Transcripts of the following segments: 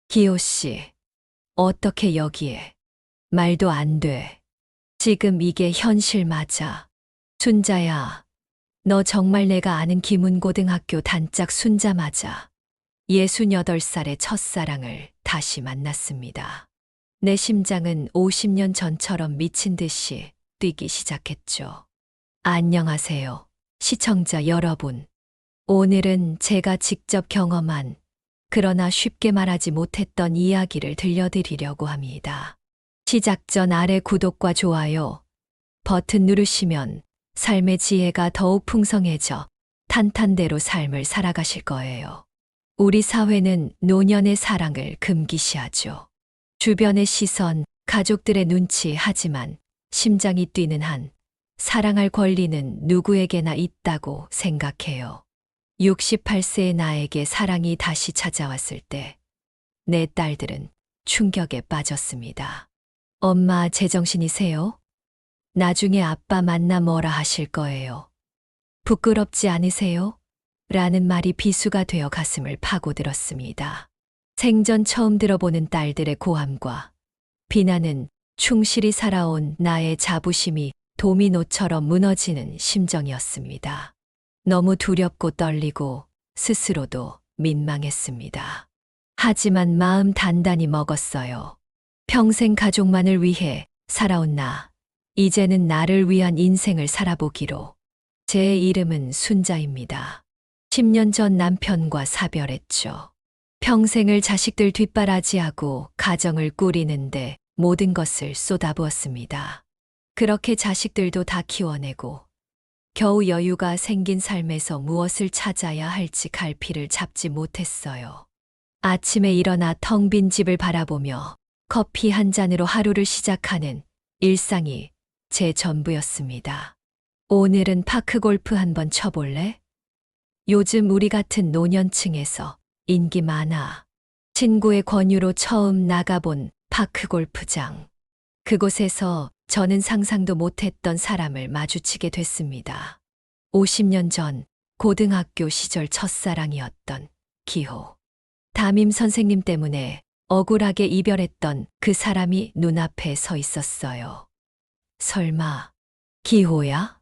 기호 씨, 어떻게 여기에? 말도 안 돼. 지금 이게 현실 맞아. 순자야, 너 정말 내가 아는 김운고등학교 단짝 순자 맞아. 68살의 첫사랑을 다시 만났습니다. 내 심장은 50년 전처럼 미친 듯이 뛰기 시작했죠. 안녕하세요, 시청자 여러분. 오늘은 제가 직접 경험한 그러나 쉽게 말하지 못했던 이야기를 들려드리려고 합니다. 시작 전 아래 구독과 좋아요 버튼 누르시면 삶의 지혜가 더욱 풍성해져 탄탄대로 삶을 살아가실 거예요. 우리 사회는 노년의 사랑을 금기시하죠. 주변의 시선, 가족들의 눈치, 하지만 심장이 뛰는 한 사랑할 권리는 누구에게나 있다고 생각해요. 68세의 나에게 사랑이 다시 찾아왔을 때 내 딸들은 충격에 빠졌습니다. 엄마 제정신이세요? 나중에 아빠 만나 뭐라 하실 거예요. 부끄럽지 않으세요? 라는 말이 비수가 되어 가슴을 파고들었습니다. 생전 처음 들어보는 딸들의 고함과 비난은 충실히 살아온 나의 자부심이 도미노처럼 무너지는 심정이었습니다. 너무 두렵고 떨리고 스스로도 민망했습니다. 하지만 마음 단단히 먹었어요. 평생 가족만을 위해 살아온 나, 이제는 나를 위한 인생을 살아보기로. 제 이름은 순자입니다. 10년 전 남편과 사별했죠. 평생을 자식들 뒷바라지하고 가정을 꾸리는데 모든 것을 쏟아부었습니다. 그렇게 자식들도 다 키워내고 겨우 여유가 생긴 삶에서 무엇을 찾아야 할지 갈피를 잡지 못했어요. 아침에 일어나 텅 빈 집을 바라보며 커피 한 잔으로 하루를 시작하는 일상이 제 전부였습니다. 오늘은 파크 골프 한번 쳐볼래? 요즘 우리 같은 노년층에서 인기 많아. 친구의 권유로 처음 나가본 파크 골프장. 그곳에서 저는 상상도 못했던 사람을 마주치게 됐습니다. 50년 전 고등학교 시절 첫사랑이었던 기호. 담임 선생님 때문에 억울하게 이별했던 그 사람이 눈앞에 서 있었어요. 설마 기호야?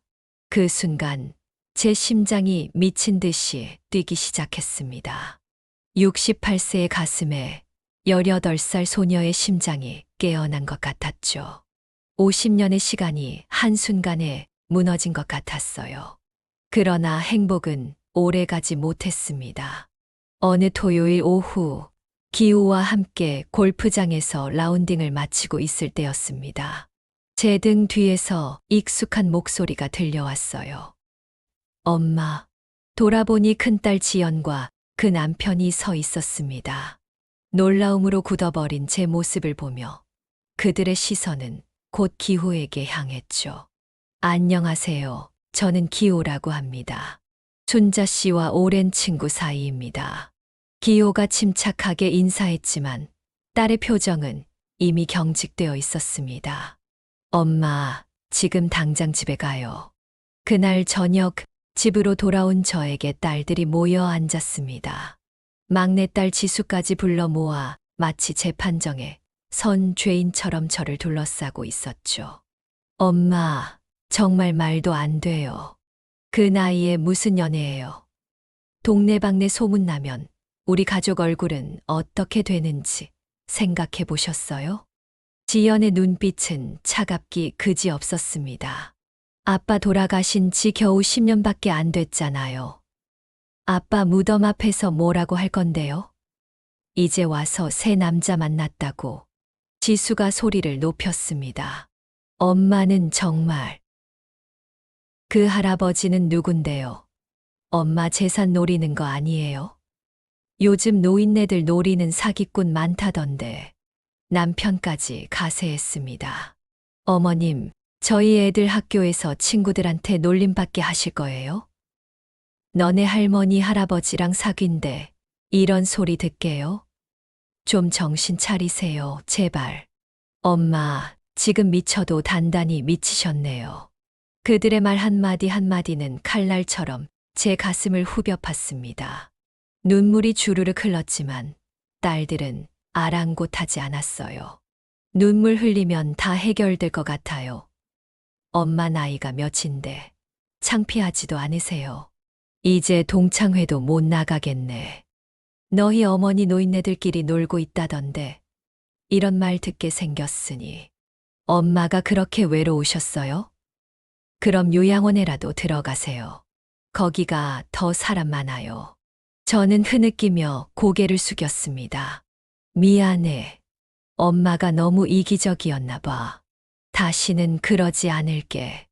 그 순간 제 심장이 미친 듯이 뛰기 시작했습니다. 68세의 가슴에 18살 소녀의 심장이 깨어난 것 같았죠. 50년의 시간이 한순간에 무너진 것 같았어요. 그러나 행복은 오래가지 못했습니다. 어느 토요일 오후, 기호와 함께 골프장에서 라운딩을 마치고 있을 때였습니다. 제 등 뒤에서 익숙한 목소리가 들려왔어요. 엄마. 돌아보니 큰딸 지연과 그 남편이 서 있었습니다. 놀라움으로 굳어버린 제 모습을 보며 그들의 시선은 곧 기호에게 향했죠. 안녕하세요. 저는 기호라고 합니다. 순자 씨와 오랜 친구 사이입니다. 기호가 침착하게 인사했지만 딸의 표정은 이미 경직되어 있었습니다. 엄마, 지금 당장 집에 가요. 그날 저녁 집으로 돌아온 저에게 딸들이 모여 앉았습니다. 막내딸 지수까지 불러 모아 마치 재판정에 선 죄인처럼 저를 둘러싸고 있었죠. 엄마, 정말 말도 안 돼요. 그 나이에 무슨 연애예요. 동네방네 소문나면 우리 가족 얼굴은 어떻게 되는지 생각해 보셨어요? 지연의 눈빛은 차갑기 그지없었습니다. 아빠 돌아가신 지 겨우 10년밖에 안 됐잖아요. 아빠 무덤 앞에서 뭐라고 할 건데요? 이제 와서 새 남자 만났다고. 지수가 소리를 높였습니다. 엄마는 정말. 그 할아버지는 누군데요? 엄마 재산 노리는 거 아니에요? 요즘 노인네들 노리는 사기꾼 많다던데. 남편까지 가세했습니다. 어머님, 저희 애들 학교에서 친구들한테 놀림받게 하실 거예요? 너네 할머니 할아버지랑 사귄데 이런 소리 듣게요? 좀 정신 차리세요, 제발. 엄마, 지금 미쳐도 단단히 미치셨네요. 그들의 말 한마디 한마디는 칼날처럼 제 가슴을 후벼 팠습니다. 눈물이 주르륵 흘렀지만 딸들은 아랑곳하지 않았어요. 눈물 흘리면 다 해결될 것 같아요. 엄마 나이가 몇인데 창피하지도 않으세요. 이제 동창회도 못 나가겠네. 너희 어머니 노인네들끼리 놀고 있다던데 이런 말 듣게 생겼으니 엄마가 그렇게 외로우셨어요? 그럼 요양원에라도 들어가세요. 거기가 더 사람 많아요. 저는 흐느끼며 고개를 숙였습니다. 미안해. 엄마가 너무 이기적이었나 봐. 다시는 그러지 않을게.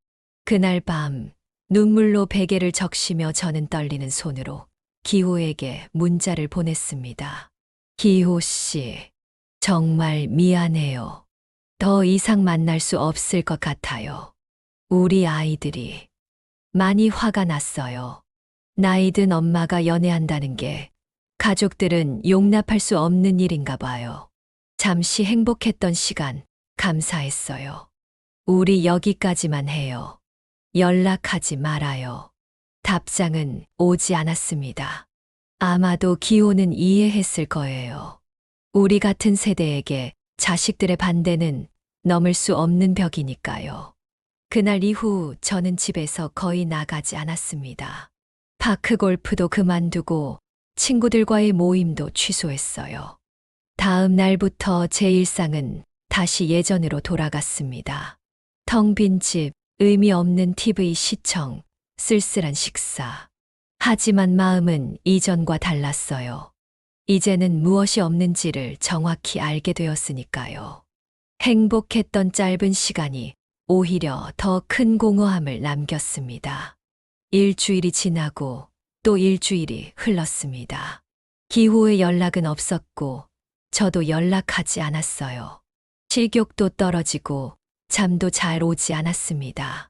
그날 밤 눈물로 베개를 적시며 저는 떨리는 손으로 기호에게 문자를 보냈습니다. 기호 씨, 정말 미안해요. 더 이상 만날 수 없을 것 같아요. 우리 아이들이 많이 화가 났어요. 나이 든 엄마가 연애한다는 게 가족들은 용납할 수 없는 일인가 봐요. 잠시 행복했던 시간 감사했어요. 우리 여기까지만 해요. 연락하지 말아요. 답장은 오지 않았습니다. 아마도 기호는 이해했을 거예요. 우리 같은 세대에게 자식들의 반대는 넘을 수 없는 벽이니까요. 그날 이후 저는 집에서 거의 나가지 않았습니다. 파크 골프도 그만두고 친구들과의 모임도 취소했어요. 다음 날부터 제 일상은 다시 예전으로 돌아갔습니다. 텅 빈 집, 의미 없는 TV 시청, 쓸쓸한 식사. 하지만 마음은 이전과 달랐어요. 이제는 무엇이 없는지를 정확히 알게 되었으니까요. 행복했던 짧은 시간이 오히려 더 큰 공허함을 남겼습니다. 일주일이 지나고 또 일주일이 흘렀습니다. 기호의 연락은 없었고 저도 연락하지 않았어요. 식욕도 떨어지고 잠도 잘 오지 않았습니다.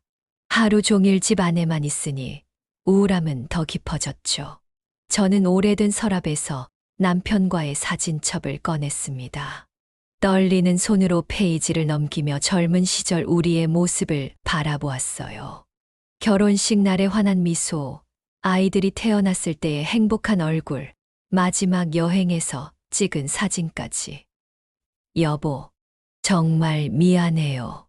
하루 종일 집 안에만 있으니 우울함은 더 깊어졌죠. 저는 오래된 서랍에서 남편과의 사진첩을 꺼냈습니다. 떨리는 손으로 페이지를 넘기며 젊은 시절 우리의 모습을 바라보았어요. 결혼식 날의 환한 미소, 아이들이 태어났을 때의 행복한 얼굴, 마지막 여행에서 찍은 사진까지. 여보, 정말 미안해요.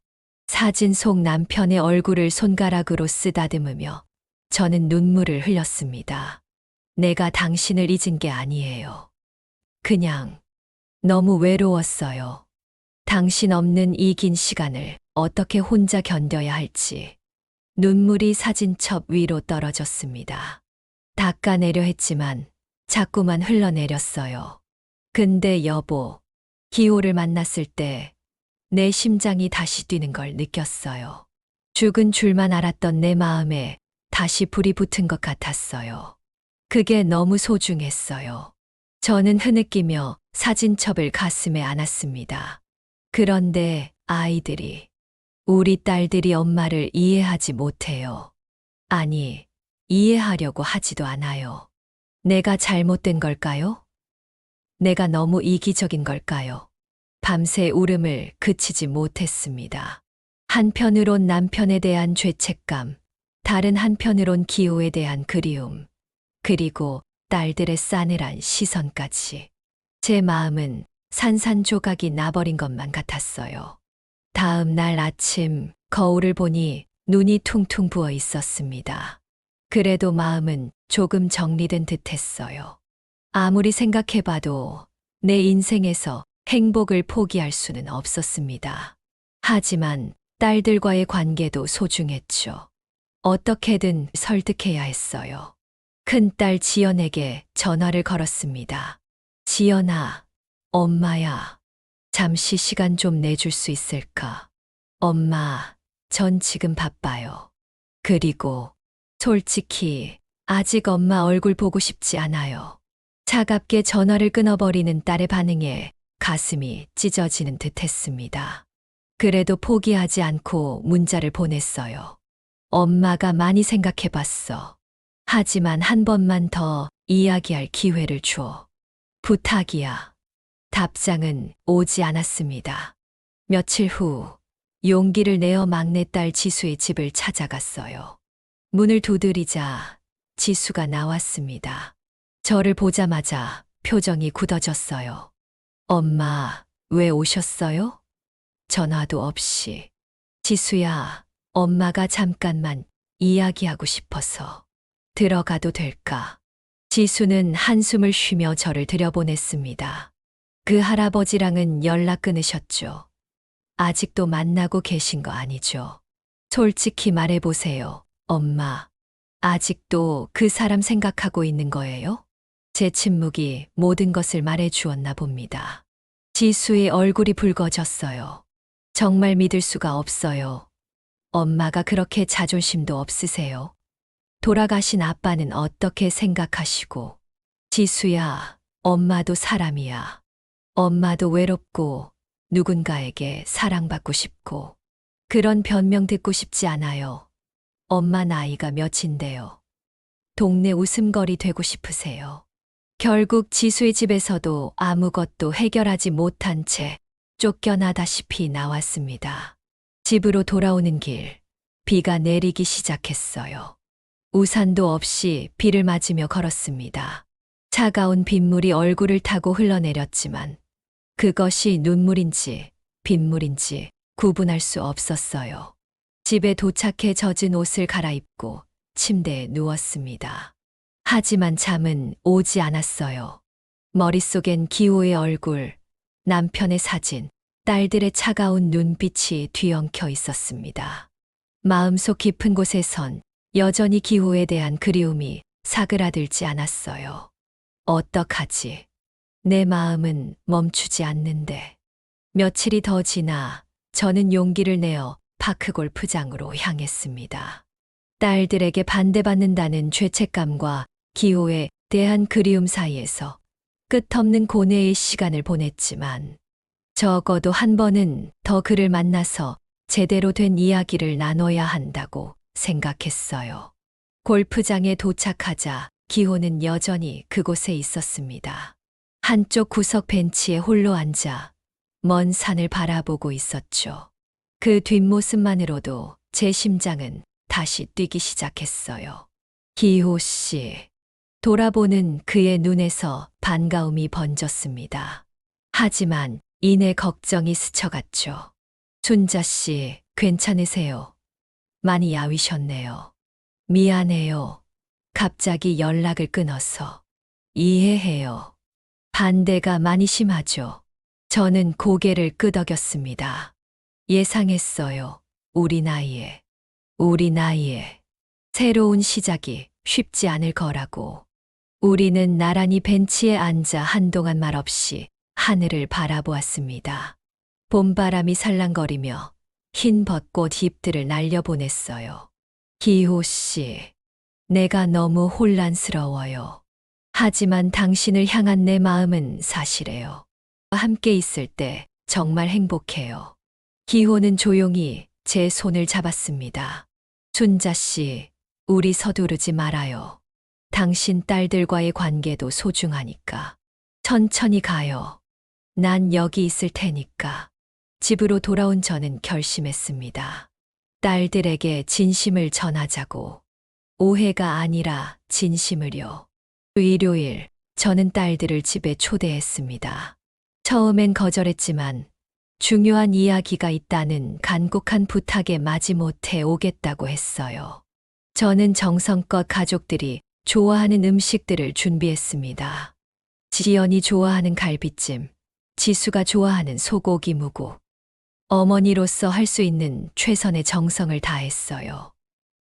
사진 속 남편의 얼굴을 손가락으로 쓰다듬으며 저는 눈물을 흘렸습니다. 내가 당신을 잊은 게 아니에요. 그냥 너무 외로웠어요. 당신 없는 이 긴 시간을 어떻게 혼자 견뎌야 할지. 눈물이 사진첩 위로 떨어졌습니다. 닦아내려 했지만 자꾸만 흘러내렸어요. 근데 여보, 기호를 만났을 때 내 심장이 다시 뛰는 걸 느꼈어요. 죽은 줄만 알았던 내 마음에 다시 불이 붙은 것 같았어요. 그게 너무 소중했어요. 저는 흐느끼며 사진첩을 가슴에 안았습니다. 그런데 아이들이, 우리 딸들이 엄마를 이해하지 못해요. 아니, 이해하려고 하지도 않아요. 내가 잘못된 걸까요? 내가 너무 이기적인 걸까요? 밤새 울음을 그치지 못했습니다. 한편으론 남편에 대한 죄책감, 다른 한편으론 기호에 대한 그리움, 그리고 딸들의 싸늘한 시선까지. 제 마음은 산산조각이 나버린 것만 같았어요. 다음 날 아침 거울을 보니 눈이 퉁퉁 부어 있었습니다. 그래도 마음은 조금 정리된 듯 했어요. 아무리 생각해봐도 내 인생에서 행복을 포기할 수는 없었습니다. 하지만 딸들과의 관계도 소중했죠. 어떻게든 설득해야 했어요. 큰딸 지연에게 전화를 걸었습니다. 지연아, 엄마야, 잠시 시간 좀 내줄 수 있을까? 엄마, 전 지금 바빠요. 그리고 솔직히 아직 엄마 얼굴 보고 싶지 않아요. 차갑게 전화를 끊어버리는 딸의 반응에 가슴이 찢어지는 듯 했습니다. 그래도 포기하지 않고 문자를 보냈어요. 엄마가 많이 생각해봤어. 하지만 한 번만 더 이야기할 기회를 줘. 부탁이야. 답장은 오지 않았습니다. 며칠 후 용기를 내어 막내딸 지수의 집을 찾아갔어요. 문을 두드리자 지수가 나왔습니다. 저를 보자마자 표정이 굳어졌어요. 엄마, 왜 오셨어요? 전화도 없이. 지수야, 엄마가 잠깐만 이야기하고 싶어서. 들어가도 될까? 지수는 한숨을 쉬며 저를 들여보냈습니다. 그 할아버지랑은 연락 끊으셨죠? 아직도 만나고 계신 거 아니죠? 솔직히 말해보세요, 엄마. 아직도 그 사람 생각하고 있는 거예요? 제 침묵이 모든 것을 말해 주었나 봅니다. 지수의 얼굴이 붉어졌어요. 정말 믿을 수가 없어요. 엄마가 그렇게 자존심도 없으세요? 돌아가신 아빠는 어떻게 생각하시고? 지수야, 엄마도 사람이야. 엄마도 외롭고 누군가에게 사랑받고 싶고 그런 변명 듣고 싶지 않아요. 엄마 나이가 몇인데요. 동네 웃음거리 되고 싶으세요. 결국 지수의 집에서도 아무것도 해결하지 못한 채 쫓겨나다시피 나왔습니다. 집으로 돌아오는 길, 비가 내리기 시작했어요. 우산도 없이 비를 맞으며 걸었습니다. 차가운 빗물이 얼굴을 타고 흘러내렸지만 그것이 눈물인지 빗물인지 구분할 수 없었어요. 집에 도착해 젖은 옷을 갈아입고 침대에 누웠습니다. 하지만 잠은 오지 않았어요. 머릿속엔 기호의 얼굴, 남편의 사진, 딸들의 차가운 눈빛이 뒤엉켜 있었습니다. 마음속 깊은 곳에선 여전히 기호에 대한 그리움이 사그라들지 않았어요. 어떡하지? 내 마음은 멈추지 않는데. 며칠이 더 지나 저는 용기를 내어 파크골프장으로 향했습니다. 딸들에게 반대받는다는 죄책감과 기호에 대한 그리움 사이에서 끝없는 고뇌의 시간을 보냈지만 적어도 한 번은 더 그를 만나서 제대로 된 이야기를 나눠야 한다고 생각했어요. 골프장에 도착하자 기호는 여전히 그곳에 있었습니다. 한쪽 구석 벤치에 홀로 앉아 먼 산을 바라보고 있었죠. 그 뒷모습만으로도 제 심장은 다시 뛰기 시작했어요. 기호 씨. 돌아보는 그의 눈에서 반가움이 번졌습니다. 하지만 이내 걱정이 스쳐갔죠. 순자 씨, 괜찮으세요? 많이 야위셨네요. 미안해요. 갑자기 연락을 끊어서. 이해해요. 반대가 많이 심하죠. 저는 고개를 끄덕였습니다. 예상했어요. 우리 나이에. 새로운 시작이 쉽지 않을 거라고. 우리는 나란히 벤치에 앉아 한동안 말없이 하늘을 바라보았습니다. 봄바람이 살랑거리며 흰 벚꽃 잎들을 날려보냈어요. 기호 씨, 내가 너무 혼란스러워요. 하지만 당신을 향한 내 마음은 사실해요. 함께 있을 때 정말 행복해요. 기호는 조용히 제 손을 잡았습니다. 순자 씨, 우리 서두르지 말아요. 당신 딸들과의 관계도 소중하니까. 천천히 가요. 난 여기 있을 테니까. 집으로 돌아온 저는 결심했습니다. 딸들에게 진심을 전하자고. 오해가 아니라 진심을요. 일요일, 저는 딸들을 집에 초대했습니다. 처음엔 거절했지만 중요한 이야기가 있다는 간곡한 부탁에 마지못해 오겠다고 했어요. 저는 정성껏 가족들이 좋아하는 음식들을 준비했습니다. 지연이 좋아하는 갈비찜, 지수가 좋아하는 소고기 무국. 어머니로서 할 수 있는 최선의 정성을 다했어요.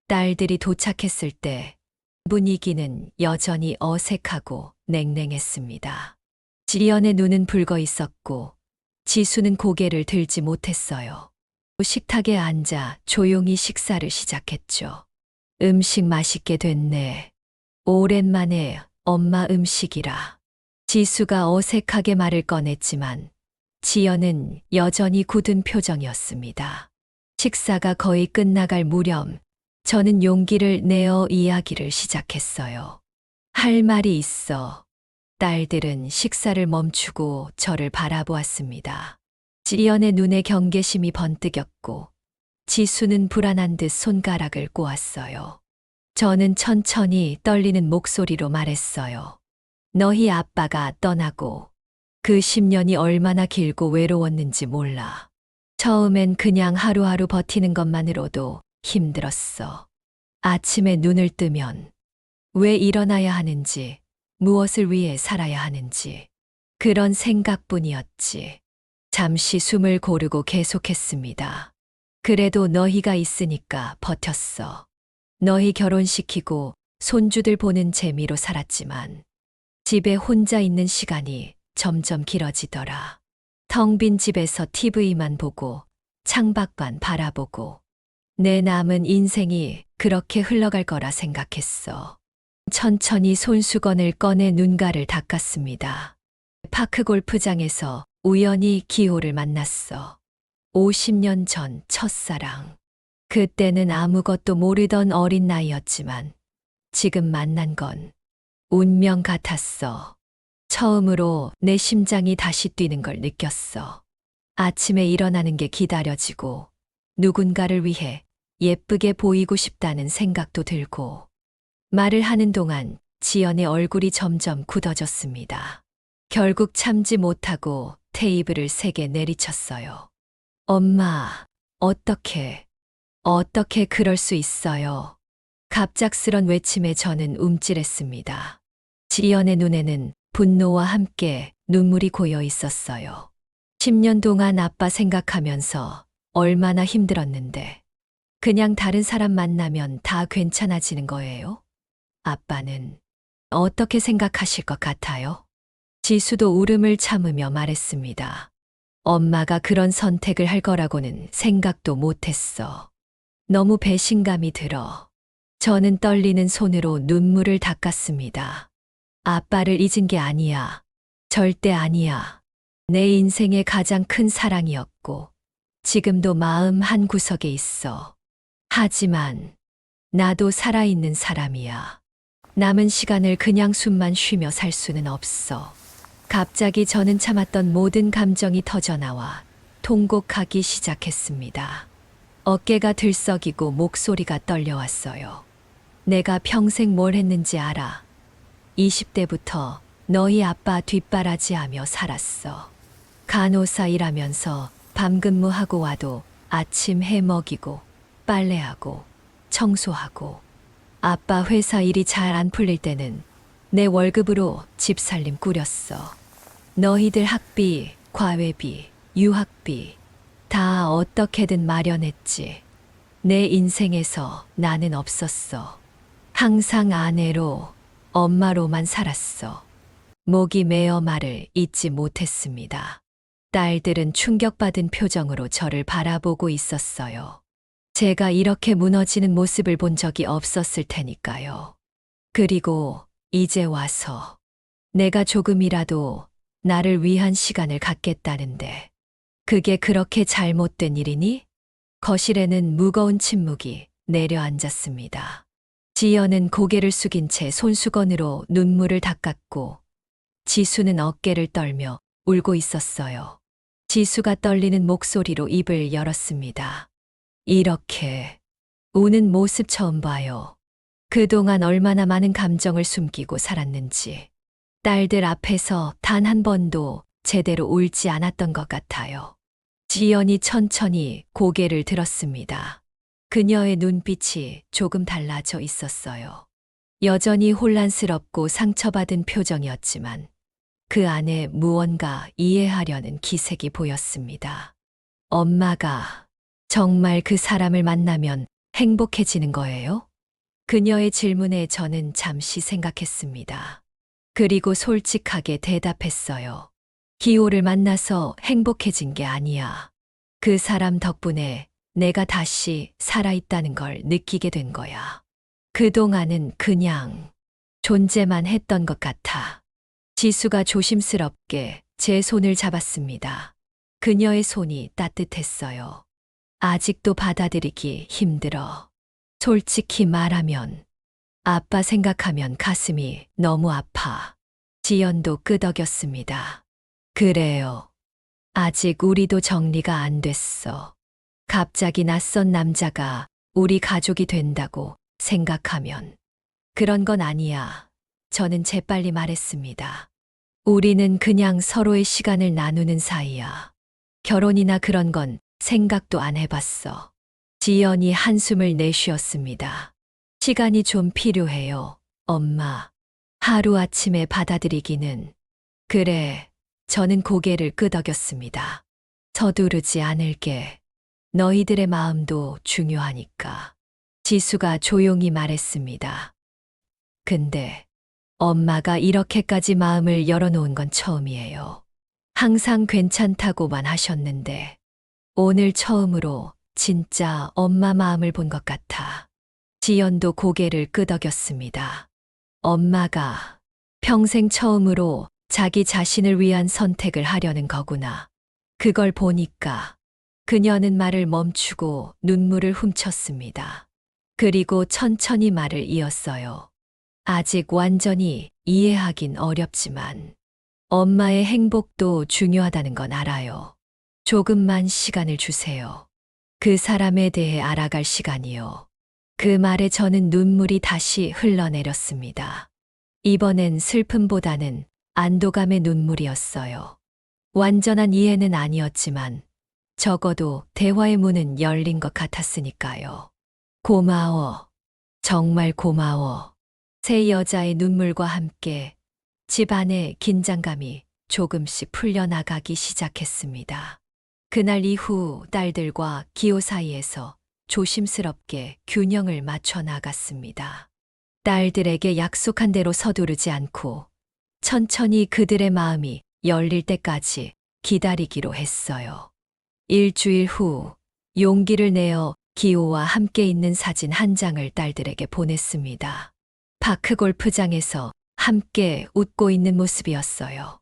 딸들이 도착했을 때 분위기는 여전히 어색하고 냉랭했습니다. 지연의 눈은 붉어 있었고 지수는 고개를 들지 못했어요. 식탁에 앉아 조용히 식사를 시작했죠. 음식 맛있게 됐네. 오랜만에 엄마 음식이라. 지수가 어색하게 말을 꺼냈지만 지연은 여전히 굳은 표정이었습니다. 식사가 거의 끝나갈 무렵 저는 용기를 내어 이야기를 시작했어요. 할 말이 있어. 딸들은 식사를 멈추고 저를 바라보았습니다. 지연의 눈에 경계심이 번뜩였고 지수는 불안한 듯 손가락을 꼬았어요. 저는 천천히 떨리는 목소리로 말했어요. 너희 아빠가 떠나고 그 10년이 얼마나 길고 외로웠는지 몰라. 처음엔 그냥 하루하루 버티는 것만으로도 힘들었어. 아침에 눈을 뜨면 왜 일어나야 하는지, 무엇을 위해 살아야 하는지, 그런 생각뿐이었지. 잠시 숨을 고르고 계속했습니다. 그래도 너희가 있으니까 버텼어. 너희 결혼시키고 손주들 보는 재미로 살았지만 집에 혼자 있는 시간이 점점 길어지더라. 텅 빈 집에서 TV만 보고 창밖만 바라보고 내 남은 인생이 그렇게 흘러갈 거라 생각했어. 천천히 손수건을 꺼내 눈가를 닦았습니다. 파크 골프장에서 우연히 기호를 만났어. 50년 전 첫사랑. 그때는 아무것도 모르던 어린 나이였지만 지금 만난 건 운명 같았어. 처음으로 내 심장이 다시 뛰는 걸 느꼈어. 아침에 일어나는 게 기다려지고 누군가를 위해 예쁘게 보이고 싶다는 생각도 들고 말을 하는 동안 지연의 얼굴이 점점 굳어졌습니다. 결국 참지 못하고 테이블을 3개 내리쳤어요. 엄마, 어떻게 그럴 수 있어요? 갑작스런 외침에 저는 움찔했습니다. 지연의 눈에는 분노와 함께 눈물이 고여 있었어요. 10년 동안 아빠 생각하면서 얼마나 힘들었는데 그냥 다른 사람 만나면 다 괜찮아지는 거예요? 아빠는 어떻게 생각하실 것 같아요? 지수도 울음을 참으며 말했습니다. 엄마가 그런 선택을 할 거라고는 생각도 못했어. 너무 배신감이 들어. 저는 떨리는 손으로 눈물을 닦았습니다. 아빠를 잊은 게 아니야. 절대 아니야. 내 인생의 가장 큰 사랑이었고, 지금도 마음 한 구석에 있어. 하지만, 나도 살아있는 사람이야. 남은 시간을 그냥 숨만 쉬며 살 수는 없어. 갑자기 저는 참았던 모든 감정이 터져나와 통곡하기 시작했습니다. 어깨가 들썩이고 목소리가 떨려왔어요. 내가 평생 뭘 했는지 알아. 20대부터 너희 아빠 뒷바라지하며 살았어. 간호사 일하면서 밤 근무하고 와도 아침 해 먹이고 빨래하고 청소하고 아빠 회사 일이 잘 안 풀릴 때는 내 월급으로 집 살림 꾸렸어. 너희들 학비, 과외비, 유학비 다 어떻게든 마련했지. 내 인생에서 나는 없었어. 항상 아내로, 엄마로만 살았어. 목이 메어 말을 잇지 못했습니다. 딸들은 충격받은 표정으로 저를 바라보고 있었어요. 제가 이렇게 무너지는 모습을 본 적이 없었을 테니까요. 그리고 이제 와서 내가 조금이라도 나를 위한 시간을 갖겠다는데 그게 그렇게 잘못된 일이니? 거실에는 무거운 침묵이 내려앉았습니다. 지연은 고개를 숙인 채 손수건으로 눈물을 닦았고 지수는 어깨를 떨며 울고 있었어요. 지수가 떨리는 목소리로 입을 열었습니다. 이렇게 우는 모습 처음 봐요. 그동안 얼마나 많은 감정을 숨기고 살았는지 딸들 앞에서 단 한 번도 제대로 울지 않았던 것 같아요. 지연이 천천히 고개를 들었습니다. 그녀의 눈빛이 조금 달라져 있었어요. 여전히 혼란스럽고 상처받은 표정이었지만 그 안에 무언가 이해하려는 기색이 보였습니다. 엄마가 정말 그 사람을 만나면 행복해지는 거예요? 그녀의 질문에 저는 잠시 생각했습니다. 그리고 솔직하게 대답했어요. 기호를 만나서 행복해진 게 아니야. 그 사람 덕분에 내가 다시 살아있다는 걸 느끼게 된 거야. 그동안은 그냥 존재만 했던 것 같아. 지수가 조심스럽게 제 손을 잡았습니다. 그녀의 손이 따뜻했어요. 아직도 받아들이기 힘들어. 솔직히 말하면 아빠 생각하면 가슴이 너무 아파. 지연도 끄덕였습니다. 그래요. 아직 우리도 정리가 안 됐어. 갑자기 낯선 남자가 우리 가족이 된다고 생각하면 그런 건 아니야. 저는 재빨리 말했습니다. 우리는 그냥 서로의 시간을 나누는 사이야. 결혼이나 그런 건 생각도 안 해봤어. 지연이 한숨을 내쉬었습니다. 시간이 좀 필요해요, 엄마. 하루아침에 받아들이기는. 그래, 저는 고개를 끄덕였습니다. 서두르지 않을게. 너희들의 마음도 중요하니까. 지수가 조용히 말했습니다. 근데 엄마가 이렇게까지 마음을 열어놓은 건 처음이에요. 항상 괜찮다고만 하셨는데 오늘 처음으로 진짜 엄마 마음을 본 것 같아. 지연도 고개를 끄덕였습니다. 엄마가 평생 처음으로 자기 자신을 위한 선택을 하려는 거구나. 그걸 보니까 그녀는 말을 멈추고 눈물을 훔쳤습니다. 그리고 천천히 말을 이었어요. 아직 완전히 이해하긴 어렵지만 엄마의 행복도 중요하다는 건 알아요. 조금만 시간을 주세요. 그 사람에 대해 알아갈 시간이요. 그 말에 저는 눈물이 다시 흘러내렸습니다. 이번엔 슬픔보다는 안도감의 눈물이었어요. 완전한 이해는 아니었지만 적어도 대화의 문은 열린 것 같았으니까요. 고마워. 정말 고마워. 세 여자의 눈물과 함께 집 안의 긴장감이 조금씩 풀려나가기 시작했습니다. 그날 이후 딸들과 기호 사이에서 조심스럽게 균형을 맞춰 나갔습니다. 딸들에게 약속한 대로 서두르지 않고 천천히 그들의 마음이 열릴 때까지 기다리기로 했어요. 일주일 후 용기를 내어 기호와 함께 있는 사진 한 장을 딸들에게 보냈습니다. 파크 골프장에서 함께 웃고 있는 모습이었어요.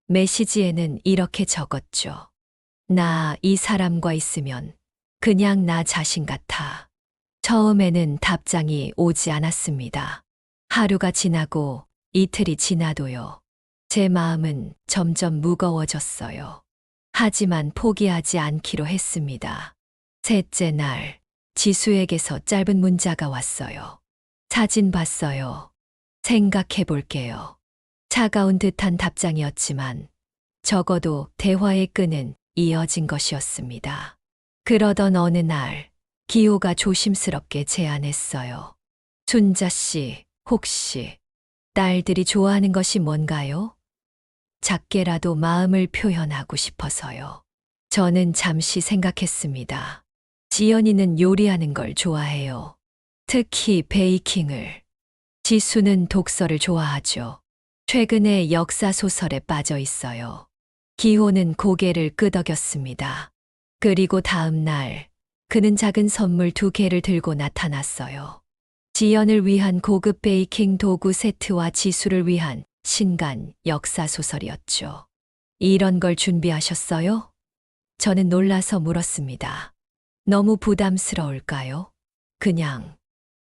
메시지에는 이렇게 적었죠. 나 이 사람과 있으면 그냥 나 자신 같아. 처음에는 답장이 오지 않았습니다. 하루가 지나고 이틀이 지나도요. 제 마음은 점점 무거워졌어요. 하지만 포기하지 않기로 했습니다. 셋째 날, 지수에게서 짧은 문자가 왔어요. 사진 봤어요. 생각해 볼게요. 차가운 듯한 답장이었지만 적어도 대화의 끈은 이어진 것이었습니다. 그러던 어느 날, 기호가 조심스럽게 제안했어요. 순자 씨, 혹시 딸들이 좋아하는 것이 뭔가요? 작게라도 마음을 표현하고 싶어서요. 저는 잠시 생각했습니다. 지연이는 요리하는 걸 좋아해요. 특히 베이킹을. 지수는 독서를 좋아하죠. 최근에 역사 소설에 빠져 있어요. 기호는 고개를 끄덕였습니다. 그리고 다음 날, 그는 작은 선물 2개를 들고 나타났어요. 지연을 위한 고급 베이킹 도구 세트와 지수를 위한 신간 역사 소설이었죠. 이런 걸 준비하셨어요? 저는 놀라서 물었습니다. 너무 부담스러울까요? 그냥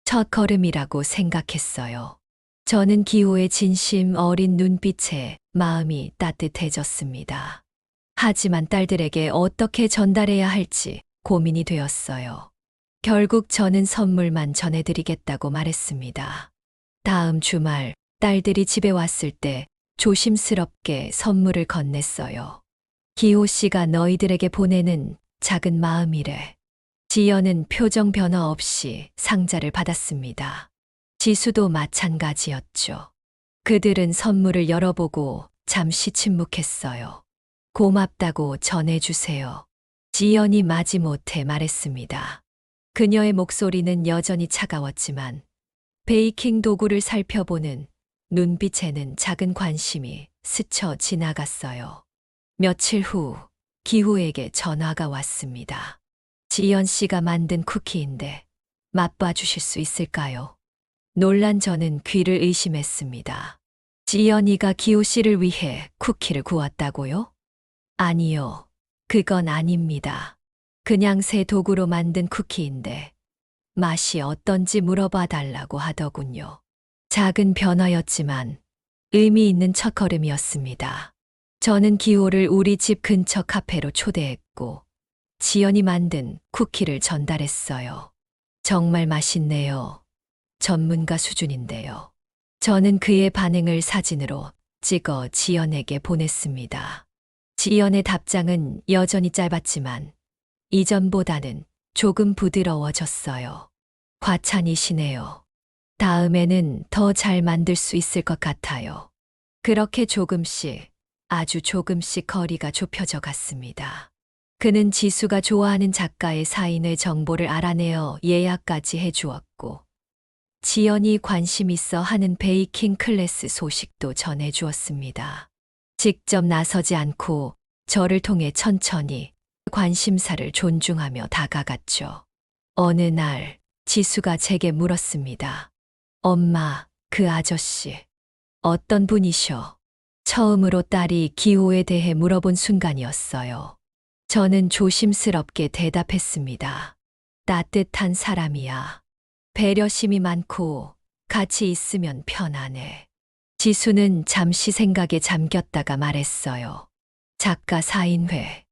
첫 걸음이라고 생각했어요. 저는 기호의 진심 어린 눈빛에 마음이 따뜻해졌습니다. 하지만 딸들에게 어떻게 전달해야 할지 고민이 되었어요. 결국 저는 선물만 전해드리겠다고 말했습니다. 다음 주말 딸들이 집에 왔을 때 조심스럽게 선물을 건넸어요. 기호 씨가 너희들에게 보내는 작은 마음이래. 지연은 표정 변화 없이 상자를 받았습니다. 지수도 마찬가지였죠. 그들은 선물을 열어보고 잠시 침묵했어요. 고맙다고 전해주세요. 지연이 마지못해 말했습니다. 그녀의 목소리는 여전히 차가웠지만 베이킹 도구를 살펴보는 눈빛에는 작은 관심이 스쳐 지나갔어요. 며칠 후 기호에게 전화가 왔습니다. 지연 씨가 만든 쿠키인데 맛봐 주실 수 있을까요? 놀란 저는 귀를 의심했습니다. 지연이가 기호 씨를 위해 쿠키를 구웠다고요? 아니요, 그건 아닙니다. 그냥 새 도구로 만든 쿠키인데 맛이 어떤지 물어봐 달라고 하더군요. 작은 변화였지만 의미 있는 첫걸음이었습니다. 저는 기호를 우리 집 근처 카페로 초대했고 지연이 만든 쿠키를 전달했어요. 정말 맛있네요. 전문가 수준인데요. 저는 그의 반응을 사진으로 찍어 지연에게 보냈습니다. 지연의 답장은 여전히 짧았지만 이전보다는 조금 부드러워졌어요. 과찬이시네요. 다음에는 더 잘 만들 수 있을 것 같아요. 그렇게 조금씩, 아주 조금씩 거리가 좁혀져 갔습니다. 그는 지수가 좋아하는 작가의 사인회 정보를 알아내어 예약까지 해주었고, 지연이 관심 있어 하는 베이킹 클래스 소식도 전해주었습니다. 직접 나서지 않고 저를 통해 천천히 관심사를 존중하며 다가갔죠. 어느 날 지수가 제게 물었습니다. 엄마, 그 아저씨, 어떤 분이셔? 처음으로 딸이 기호에 대해 물어본 순간이었어요. 저는 조심스럽게 대답했습니다. 따뜻한 사람이야. 배려심이 많고 같이 있으면 편안해. 지수는 잠시 생각에 잠겼다가 말했어요. 작가 사인회.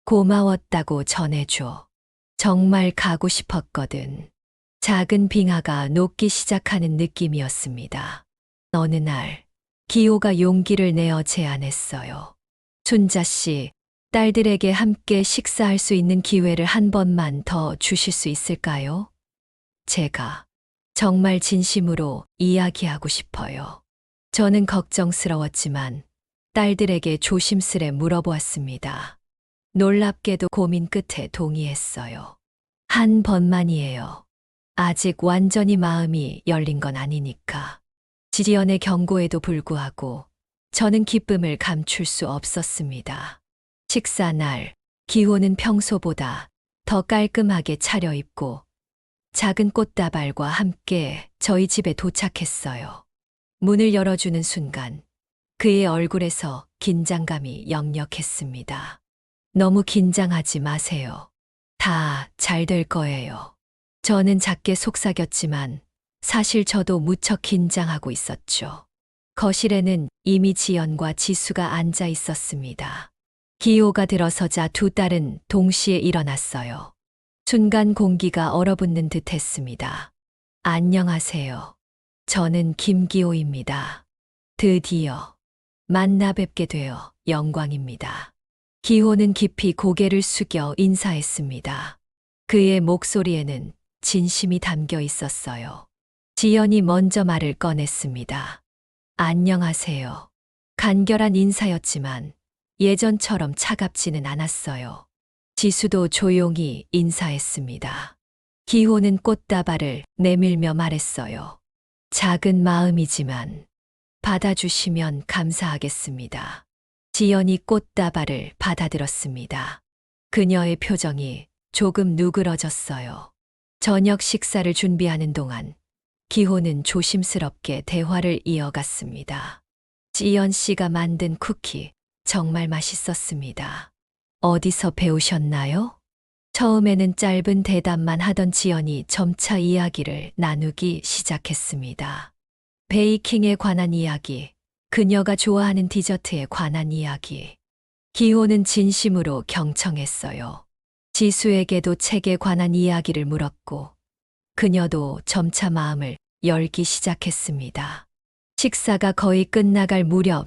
고마웠다고 전해줘. 정말 가고 싶었거든. 작은 빙하가 녹기 시작하는 느낌이었습니다. 어느 날, 기호가 용기를 내어 제안했어요. 순자 씨, 딸들에게 함께 식사할 수 있는 기회를 한 번만 더 주실 수 있을까요? 제가 정말 진심으로 이야기하고 싶어요. 저는 걱정스러웠지만 딸들에게 조심스레 물어보았습니다. 놀랍게도 고민 끝에 동의했어요. 한 번만이에요. 아직 완전히 마음이 열린 건 아니니까. 지연의 경고에도 불구하고 저는 기쁨을 감출 수 없었습니다. 식사 날, 기호는 평소보다 더 깔끔하게 차려입고 작은 꽃다발과 함께 저희 집에 도착했어요. 문을 열어주는 순간 그의 얼굴에서 긴장감이 역력했습니다. 너무 긴장하지 마세요. 다 잘 될 거예요. 저는 작게 속삭였지만 사실 저도 무척 긴장하고 있었죠. 거실에는 이미 지연과 지수가 앉아 있었습니다. 기호가 들어서자 두 딸은 동시에 일어났어요. 순간 공기가 얼어붙는 듯 했습니다. 안녕하세요. 저는 김기호입니다. 드디어 만나 뵙게 되어 영광입니다. 기호는 깊이 고개를 숙여 인사했습니다. 그의 목소리에는 진심이 담겨 있었어요. 지연이 먼저 말을 꺼냈습니다. 안녕하세요. 간결한 인사였지만 예전처럼 차갑지는 않았어요. 지수도 조용히 인사했습니다. 기호는 꽃다발을 내밀며 말했어요. 작은 마음이지만 받아주시면 감사하겠습니다. 지연이 꽃다발을 받아들었습니다. 그녀의 표정이 조금 누그러졌어요. 저녁 식사를 준비하는 동안 기호는 조심스럽게 대화를 이어갔습니다. 지연 씨가 만든 쿠키 정말 맛있었습니다. 어디서 배우셨나요? 처음에는 짧은 대답만 하던 지연이 점차 이야기를 나누기 시작했습니다. 베이킹에 관한 이야기, 그녀가 좋아하는 디저트에 관한 이야기. 기호는 진심으로 경청했어요. 지수에게도 책에 관한 이야기를 물었고, 그녀도 점차 마음을 열기 시작했습니다. 식사가 거의 끝나갈 무렵,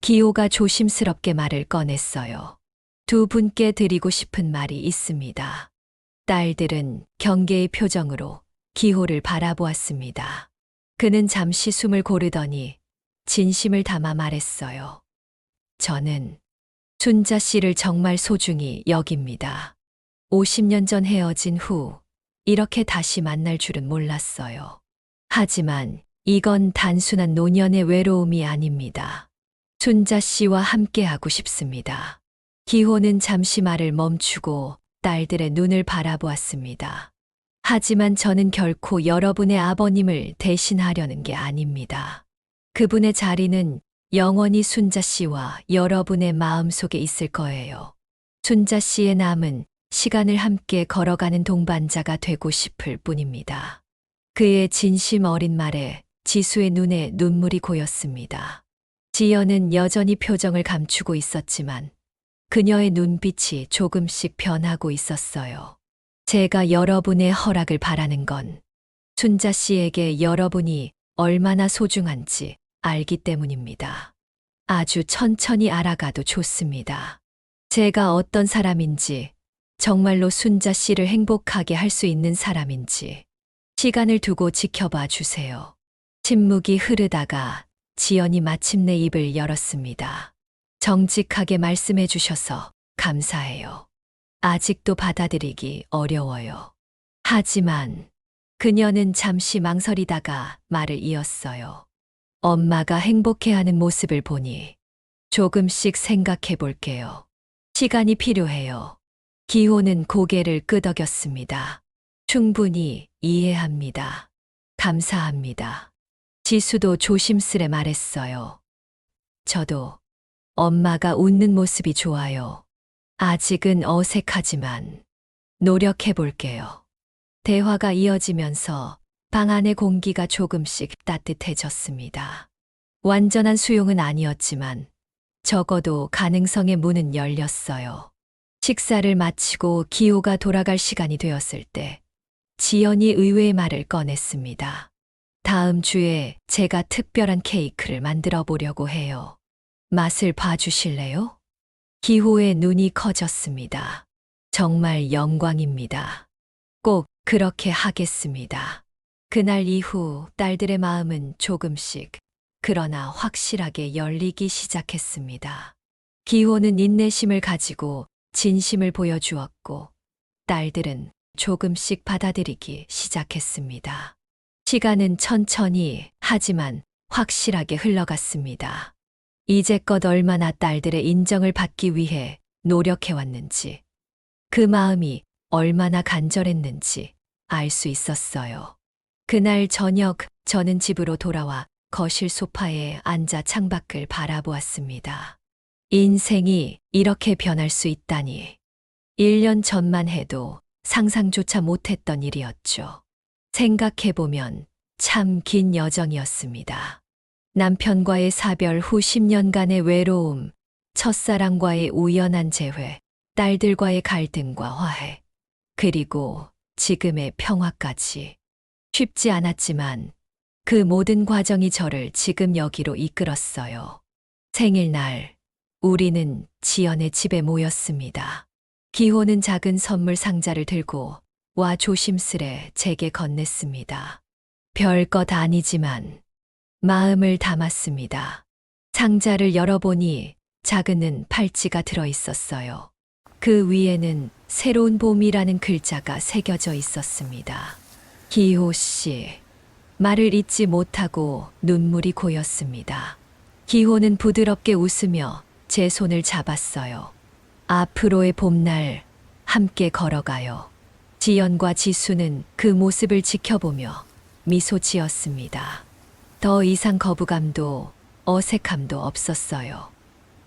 기호가 조심스럽게 말을 꺼냈어요. 두 분께 드리고 싶은 말이 있습니다. 딸들은 경계의 표정으로 기호를 바라보았습니다. 그는 잠시 숨을 고르더니 진심을 담아 말했어요. 저는 순자 씨를 정말 소중히 여깁니다. 50년 전 헤어진 후 이렇게 다시 만날 줄은 몰랐어요. 하지만 이건 단순한 노년의 외로움이 아닙니다. 순자 씨와 함께하고 싶습니다. 기호는 잠시 말을 멈추고 딸들의 눈을 바라보았습니다. 하지만 저는 결코 여러분의 아버님을 대신하려는 게 아닙니다. 그분의 자리는 영원히 순자 씨와 여러분의 마음속에 있을 거예요. 순자 씨의 남은 시간을 함께 걸어가는 동반자가 되고 싶을 뿐입니다. 그의 진심 어린 말에 지수의 눈에 눈물이 고였습니다. 지연은 여전히 표정을 감추고 있었지만 그녀의 눈빛이 조금씩 변하고 있었어요. 제가 여러분의 허락을 바라는 건 순자 씨에게 여러분이 얼마나 소중한지 알기 때문입니다. 아주 천천히 알아가도 좋습니다. 제가 어떤 사람인지, 정말로 순자 씨를 행복하게 할 수 있는 사람인지, 시간을 두고 지켜봐 주세요. 침묵이 흐르다가 지연이 마침내 입을 열었습니다. 정직하게 말씀해 주셔서 감사해요. 아직도 받아들이기 어려워요. 하지만 그녀는 잠시 망설이다가 말을 이었어요. 엄마가 행복해하는 모습을 보니 조금씩 생각해 볼게요. 시간이 필요해요. 기호는 고개를 끄덕였습니다. 충분히 이해합니다. 감사합니다. 지수도 조심스레 말했어요. 저도 엄마가 웃는 모습이 좋아요. 아직은 어색하지만 노력해 볼게요. 대화가 이어지면서 방 안의 공기가 조금씩 따뜻해졌습니다. 완전한 수용은 아니었지만 적어도 가능성의 문은 열렸어요. 식사를 마치고 기호가 돌아갈 시간이 되었을 때 지연이 의외의 말을 꺼냈습니다. 다음 주에 제가 특별한 케이크를 만들어 보려고 해요. 맛을 봐주실래요? 기호의 눈이 커졌습니다. 정말 영광입니다. 꼭 그렇게 하겠습니다. 그날 이후 딸들의 마음은 조금씩, 그러나 확실하게 열리기 시작했습니다. 기호는 인내심을 가지고 진심을 보여주었고, 딸들은 조금씩 받아들이기 시작했습니다. 시간은 천천히 하지만 확실하게 흘러갔습니다. 이제껏 얼마나 딸들의 인정을 받기 위해 노력해왔는지, 그 마음이 얼마나 간절했는지 알 수 있었어요. 그날 저녁 저는 집으로 돌아와 거실 소파에 앉아 창밖을 바라보았습니다. 인생이 이렇게 변할 수 있다니. 1년 전만 해도 상상조차 못했던 일이었죠. 생각해보면 참 긴 여정이었습니다. 남편과의 사별 후 10년간의 외로움, 첫사랑과의 우연한 재회, 딸들과의 갈등과 화해, 그리고 지금의 평화까지. 쉽지 않았지만 그 모든 과정이 저를 지금 여기로 이끌었어요. 생일날 우리는 지연의 집에 모였습니다. 기호는 작은 선물 상자를 들고 와 조심스레 제게 건넸습니다. 별것 아니지만 마음을 담았습니다. 상자를 열어보니 작은 팔찌가 들어 있었어요. 그 위에는 새로운 봄이라는 글자가 새겨져 있었습니다. 기호 씨, 말을 잇지 못하고 눈물이 고였습니다. 기호는 부드럽게 웃으며 제 손을 잡았어요. 앞으로의 봄날 함께 걸어가요. 지연과 지수는 그 모습을 지켜보며 미소 지었습니다. 더 이상 거부감도 어색함도 없었어요.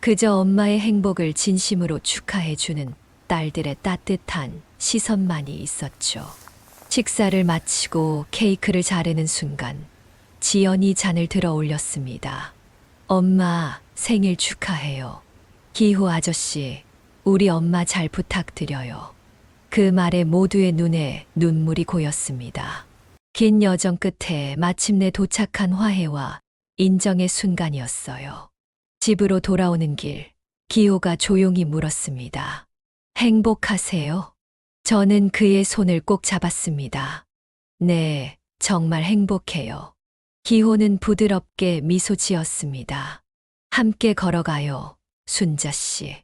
그저 엄마의 행복을 진심으로 축하해주는 딸들의 따뜻한 시선만이 있었죠. 식사를 마치고 케이크를 자르는 순간 지연이 잔을 들어 올렸습니다. 엄마 생일 축하해요. 기호 아저씨, 우리 엄마 잘 부탁드려요. 그 말에 모두의 눈에 눈물이 고였습니다. 긴 여정 끝에 마침내 도착한 화해와 인정의 순간이었어요. 집으로 돌아오는 길, 기호가 조용히 물었습니다. 행복하세요? 저는 그의 손을 꼭 잡았습니다. 네, 정말 행복해요. 기호는 부드럽게 미소 지었습니다. 함께 걸어가요, 순자 씨.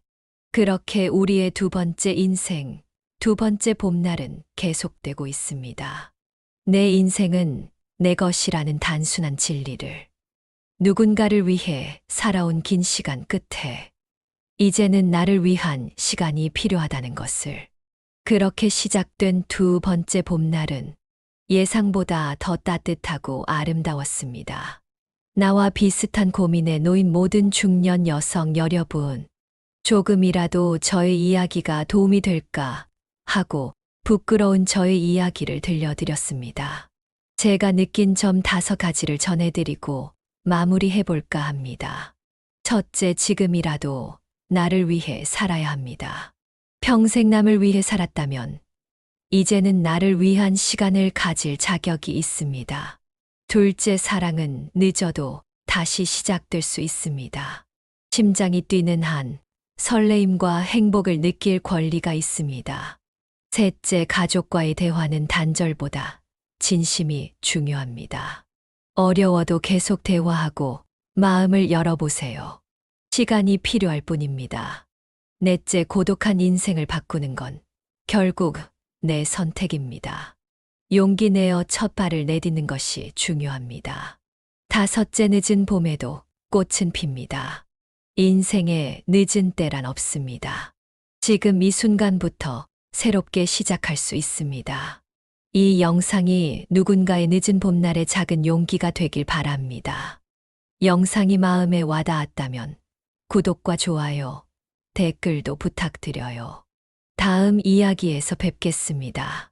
그렇게 우리의 두 번째 인생, 두 번째 봄날은 계속되고 있습니다. 내 인생은 내 것이라는 단순한 진리를, 누군가를 위해 살아온 긴 시간 끝에 이제는 나를 위한 시간이 필요하다는 것을. 그렇게 시작된 두 번째 봄날은 예상보다 더 따뜻하고 아름다웠습니다. 나와 비슷한 고민에 놓인 모든 중년 여성 여러분, 조금이라도 저의 이야기가 도움이 될까 하고 부끄러운 저의 이야기를 들려드렸습니다. 제가 느낀 점 5가지를 전해드리고 마무리해볼까 합니다. 첫째, 지금이라도 나를 위해 살아야 합니다. 평생 남을 위해 살았다면 이제는 나를 위한 시간을 가질 자격이 있습니다. 둘째, 사랑은 늦어도 다시 시작될 수 있습니다. 심장이 뛰는 한 설레임과 행복을 느낄 권리가 있습니다. 셋째, 가족과의 대화는 단절보다 진심이 중요합니다. 어려워도 계속 대화하고 마음을 열어보세요. 시간이 필요할 뿐입니다. 넷째, 고독한 인생을 바꾸는 건 결국 내 선택입니다. 용기 내어 첫 발을 내딛는 것이 중요합니다. 다섯째, 늦은 봄에도 꽃은 핍니다. 인생에 늦은 때란 없습니다. 지금 이 순간부터 새롭게 시작할 수 있습니다. 이 영상이 누군가의 늦은 봄날의 작은 용기가 되길 바랍니다. 영상이 마음에 와닿았다면 구독과 좋아요, 댓글도 부탁드려요. 다음 이야기에서 뵙겠습니다.